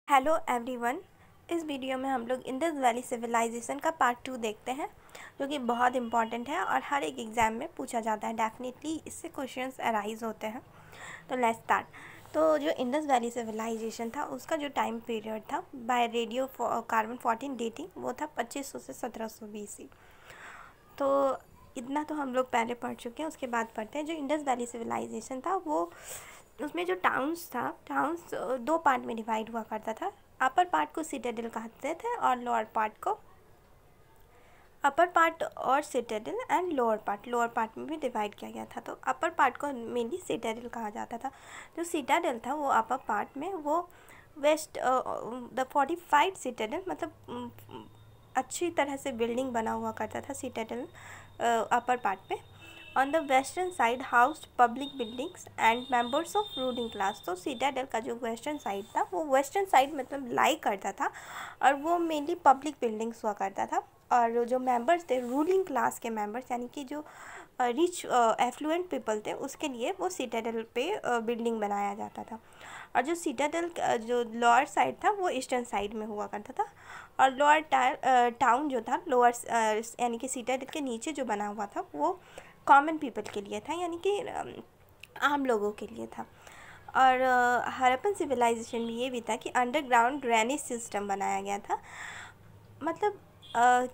Hello everyone. इस video में हम लोग इंडस वैली सिविलाइजेशन का पार्ट 2 देखते हैं, जो कि बहुत इंपॉर्टेंट है और हर एक एग्ज़ाम में पूछा जाता है। डेफिनेटली इससे क्वेश्चंस अराइज होते हैं। तो लेट्स स्टार्ट। तो जो इंडस वैली सिविलाइजेशन था, उसका जो टाइम पीरियड था बाय रेडियो कार्बन 14 डेटिंग, वो था 2500 से 1700 BC। तो इतना तो हम लोग पहले पढ़ चुके हैं। उसके बाद पढ़ते हैं जो इंडस वैली सिविलाइजेशन था, वो उसमें जो टाउन्स दो पार्ट में डिवाइड हुआ करता था। अपर पार्ट को सिटाडेल कहते थे और लोअर पार्ट को अपर पार्ट और सिटाडेल एंड लोअर पार्ट में भी डिवाइड किया गया था। तो अपर पार्ट को मेनली सिटाडेल कहा जाता था। जो सिटाडेल था वो अपर पार्ट में वो वेस्ट द 45 सिटाडेल, मतलब अच्छी तरह से बिल्डिंग बना हुआ करता था सिटाडेल अपर पार्ट पे। On the western side housed public buildings and members of ruling class. तो सिटाडेल का जो वेस्टर्न साइड था, वो वेस्टर्न साइड मतलब लाई करता था और वो मेनली पब्लिक बिल्डिंग्स हुआ करता था। और जो मेंबर्स थे रूलिंग क्लास के मेंबर्स, यानी कि जो रिच एफ्लुएंट पीपल थे, उसके लिए वो सिटाडेल पे बिल्डिंग बनाया जाता था। और जो सिटाडेल जो लोअर साइड था वो ईस्टर्न साइड में हुआ करता था। और लोअर टाउन जो था लोअर यानी कि सिटाडेल के नीचे जो बना हुआ था, वो कॉमन पीपल के लिए था, यानी कि आम लोगों के लिए था। और हड़प्पन सिविलाइजेशन में ये भी था कि अंडरग्राउंड ड्रेनेज सिस्टम बनाया गया था। मतलब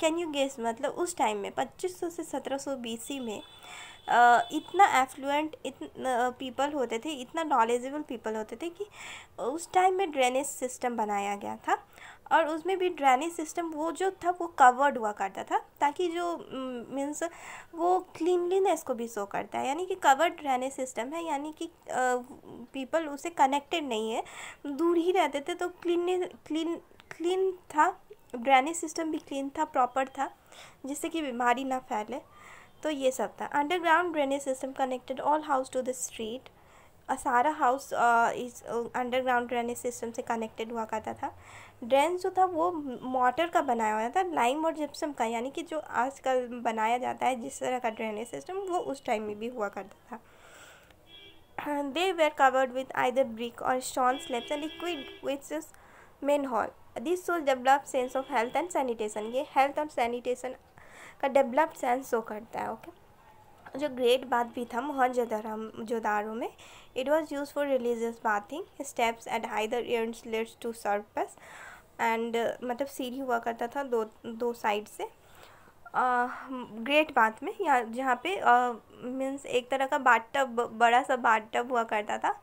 कैन यू गेस, मतलब उस टाइम में 2500 से 1700 BC में इतना एफ्लुएंट पीपल होते थे, इतना नॉलेजेबल पीपल होते थे कि उस टाइम में ड्रेनेज सिस्टम बनाया गया था। और उसमें भी ड्रेनेज सिस्टम वो जो था वो कवर्ड हुआ करता था, ताकि जो मीन्स वो क्लीनलीनेस को भी शो करता है। यानी कि कवर्ड ड्रेनेज सिस्टम है, यानी कि पीपल उससे कनेक्टेड नहीं है, दूर ही रहते थे, तो क्लीन था। ड्रेनेज सिस्टम भी क्लीन था, प्रॉपर था, जिससे कि बीमारी ना फैले। तो ये सब था। Underground drainage system connected all house to the street. सारा हाउस इस अंडरग्राउंड ड्रेनेज सिस्टम से कनेक्टेड हुआ करता था। ड्रेन जो था वो मॉटर का बनाया हुआ था, लाइम और जिप्सम का, यानी कि जो आजकल बनाया जाता है जिस तरह का ड्रेनेज सिस्टम, वो उस टाइम में भी हुआ करता था। They were covered with either brick or stone slabs and liquid which is main hall. This shows develop sense of health and sanitation. ये हेल्थ और सैनिटेशन का डेवलप्ड सेंस शो करता है। ओके। जो ग्रेट बाथ भी था मोहनजोदारो में, it was use for religious bathing steps at either ends lets to surface end, मतलब सीढ़ी हुआ करता था दो साइड से। ग्रेट बाथ में, या जहाँ पे मीन्स एक तरह का बाथटब, बड़ा सा बाथटब हुआ करता था।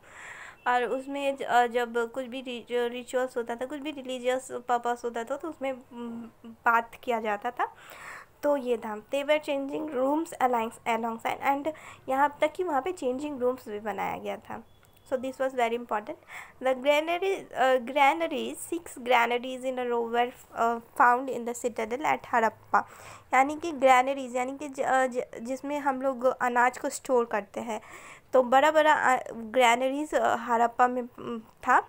और उसमें जब कुछ भी रिचुअल्स होता था, कुछ भी रिलीजियस पर्पस होता था, तो उसमें बात किया जाता था। तो ये था। They were changing rooms alongside and, यहाँ तक कि वहाँ पे चेंजिंग रूम्स भी बनाया गया था। So this was very important. The granaries, 6 granaries in a row were found in the citadel at Harappa. यानी कि ग्रैनरीज, यानी कि जिसमें हम लोग अनाज को स्टोर करते हैं, तो बड़ा बड़ा ग्रैनरीज हड़प्पा में था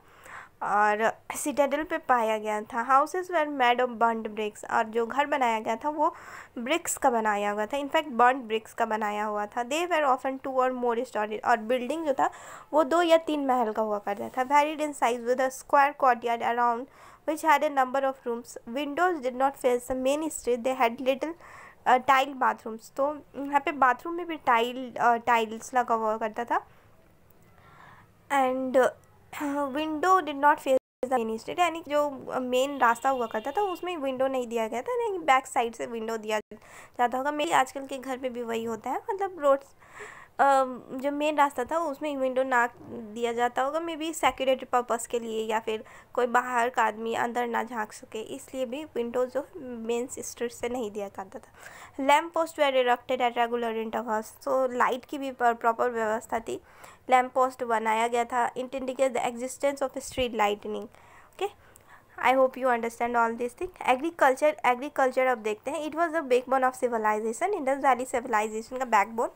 और सिटाडेल पे पाया गया था। Houses were made of burnt bricks, और जो घर बनाया गया था वो ब्रिक्स का बनाया हुआ था, इनफैक्ट बर्न्ड ब्रिक्स का बनाया हुआ था। दे वेर ऑफन 2 और मोर स्टोरी, और बिल्डिंग जो था वो 2 या 3 महल का हुआ करता था। Varied in size with a square courtyard around which had a number of rooms. Windows did not face the main street. They had little tile bathrooms. तो यहाँ पे बाथरूम में भी टाइल्स लगा हुआ करता था। And window did not face the main street, यानी जो मेन रास्ता हुआ करता था उसमें विंडो नहीं दिया गया था, यानी बैक साइड से विंडो दिया जाता होगा। मेरी आजकल के घर पे भी वही होता है, मतलब रोड्स जो मेन रास्ता था उसमें विंडो ना दिया जाता होगा, मे बी सिक्योरिटी पर्पस के लिए, या फिर कोई बाहर का आदमी अंदर ना झांक सके, इसलिए भी विंडो जो मेन स्ट्रीट से नहीं दिया करता था। Lamp post were erected at regular intervals, तो लाइट की भी प्रॉपर व्यवस्था थी। लैम्प पोस्ट बनाया गया था, it indicate the existence of street lightning. Okay, I hope you understand all this thing. Agriculture अब देखते हैं। It was the backbone of civilisation. Indus valley civilisation का बैकबोन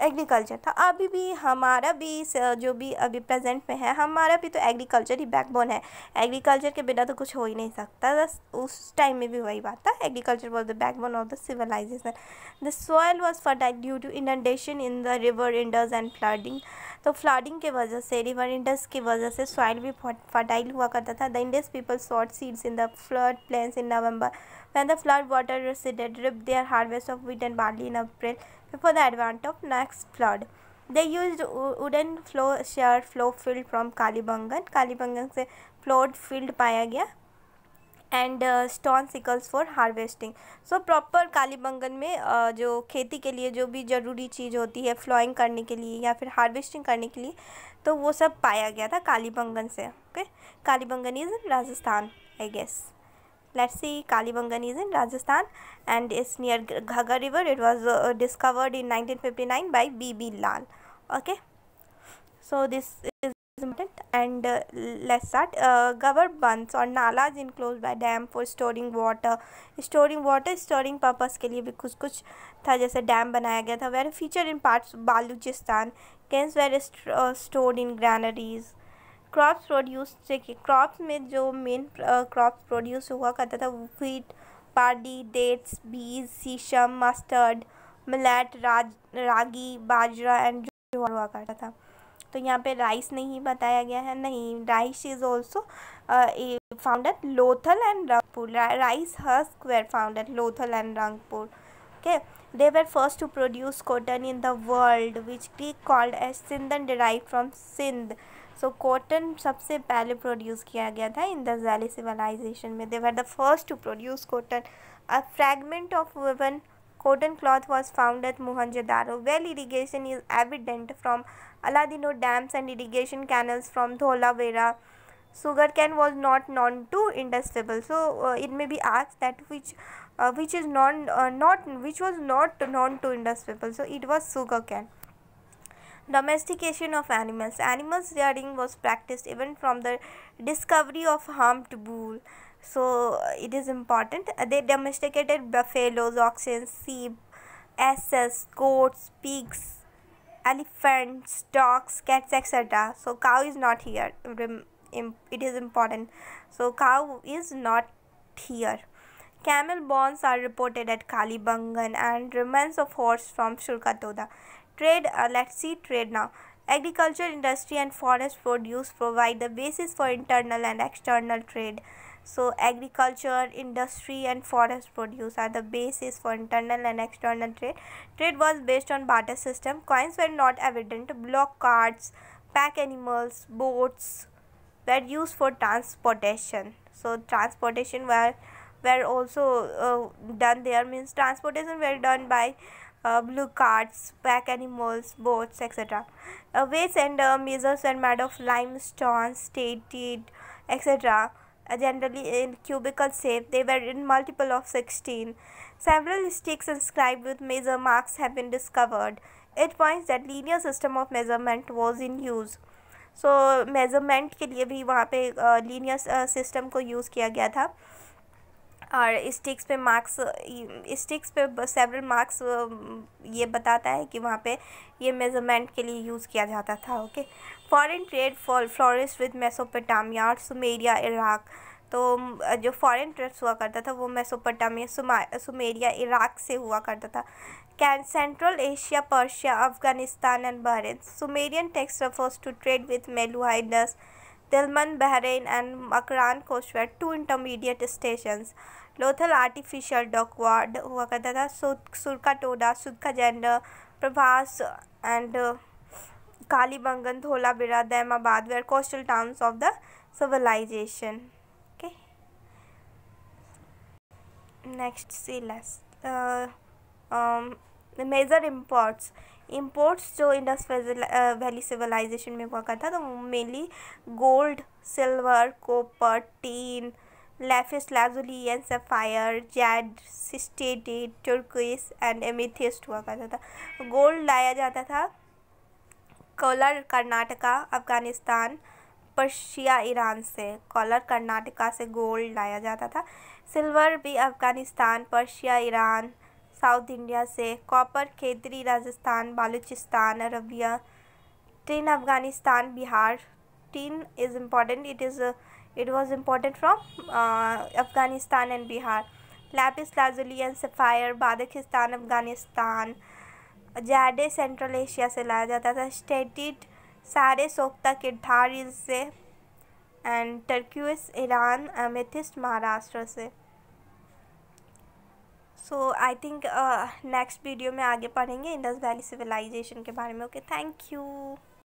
एग्रीकल्चर था। अभी भी हमारा भी जो भी अभी प्रेजेंट में है, हमारा भी तो एग्रीकल्चर ही बैकबोन है। एग्रीकल्चर के बिना तो कुछ हो ही नहीं सकता। बस उस टाइम में भी वही बात था, agriculture was the backbone of the civilisation. The soil was fertile due to inundation in the river Indus and flooding. तो फ्लडिंग के वजह से, रिवर इंडस की वजह से सॉइल भी फर्टाइल हुआ करता था। The Indus people sowed seeds in the flood plains in November when the flood water receded, ripped their harvest of wheat and barley in April before the advent of next flood. They used wooden shear flow field from Kalibangan. Kalibangan से flowed field पाया गया and stone sicles for harvesting. So proper Kalibangan में जो खेती के लिए जो भी ज़रूरी चीज़ होती है फ्लोइंग करने के लिए या फिर हार्वेस्टिंग करने के लिए, तो वो सब पाया गया था कालीबंगन से। Okay, Kalibangan is in Rajasthan, I guess. Let's see, Kalibangan is in Rajasthan and it's near Ghaggar River. It was discovered in 1959 by B.B. Lal. Okay, so this is important and let's start. Covered bunds or nalas enclosed by dam for storing water. Storing purpose के लिए भी कुछ था, जैसे dam बनाया गया था। Were featured in parts of Baluchistan. Canes were stored in granaries. Crops produce, देखिए क्रॉप्स में जो मेन क्रॉप्स प्रोड्यूस हुआ करता था, व्हीट, पार्डी, डेट्स, बीज, शीशम, mustard, millet, ragi, bajra and jowar हुआ करता था। तो यहाँ पे राइस नहीं बताया गया है, नहीं, rice is also found at Lothal and Rangpur. Rice husk were found at Lothal and Rangpur. Okay, they were first to produce cotton in the world, which Greek called as Sindhan, derived from Sindh. So cotton सबसे पहले produce किया गया था in the valley civilisation में। They were the first to produce cotton. A fragment of woven cotton cloth was found at Mohenjo-daro. Well irrigation is evident from Aladino dams and irrigation canals from Dholavira. Sugarcane was not known to Indus people. So it may be asked that which was not known to Indus people. So it was sugarcane. Domestication of animals. Animals rearing was practiced even from the discovery of humped bull. So it is important. They domesticated buffaloes, oxen, sheep, asses, goats, pigs, elephants, dogs, cats, etc. So cow is not here. It is important. So cow is not here. Camel bones are reported at Kalibangan and remains of horse from Shulkatoda. Trade, let's see trade now. Agriculture, industry and forest produce provide the basis for internal and external trade. So agriculture, industry and forest produce are the basis for internal and external trade. Trade was based on barter system. Coins were not evident. Block carts, pack animals, boats were used for transportation. So transportation were also done there, means transportation were done by blue carts, pack animals, boats, etc. Weights and measures were made of limestone, stated, etc. Generally in cubical shape. They were in multiple of 16. Several sticks inscribed with measure marks have been discovered. It points that linear system of measurement was in use. So measurement के लिए भी वहाँ पे linear system को use किया गया था। और स्टिक्स पे मार्क्स, स्टिक्स पे सेवरल मार्क्स ये बताता है कि वहाँ पे ये मेज़रमेंट के लिए यूज़ किया जाता था। Okay, foreign trade flourish with Mesopotamia और सुमेरिया, इराक। तो जो फॉरेन ट्रेड हुआ करता था वो मेसोपोटामिया, सुमेरिया, इराक से हुआ करता था। Central Asia, Persia, Afghanistan and Bahrain. Sumerian text refers to trade with Meluhidus. Tilman, Bahrain and Makran coast were two intermediate stations. Lothal artificial dockyard हुआ करता था। Surkatoda, Sudhkajenda, Prabhas and Kalibangan, Dholavira, Daimabad were coastal towns of the civilization. Okay. Next, see less. Major imports जो Indus valley civilisation में हुआ करता था, तो mainly gold, silver, copper, tin, lapis lazuli and sapphire, jade, steatite, turquoise and amethyst हुआ करता था। Gold लाया जाता था कोलार, कर्नाटका, अफ़गानिस्तान, पर्शिया, ईरान से। कोलार, कर्नाटका से गोल्ड लाया जाता था। सिल्वर भी Afghanistan, Persia, Iran south India से, copper Khetri Rajasthan, Baluchistan, Arabia, tin Afghanistan, Bihar. Tin is important, it was important from Afghanistan and Bihar. Lapis lazuli and sapphire, Badakhshan, Afghanistan. Jade central Asia से लाया जाता था। स्टेटिड सारे सोख्ता किरधार से, and turquoise Iran, amethyst Maharashtra से। So I think next video में आगे पढ़ेंगे इंडस वैली सिविलाइजेशन के बारे में। Okay, thank you.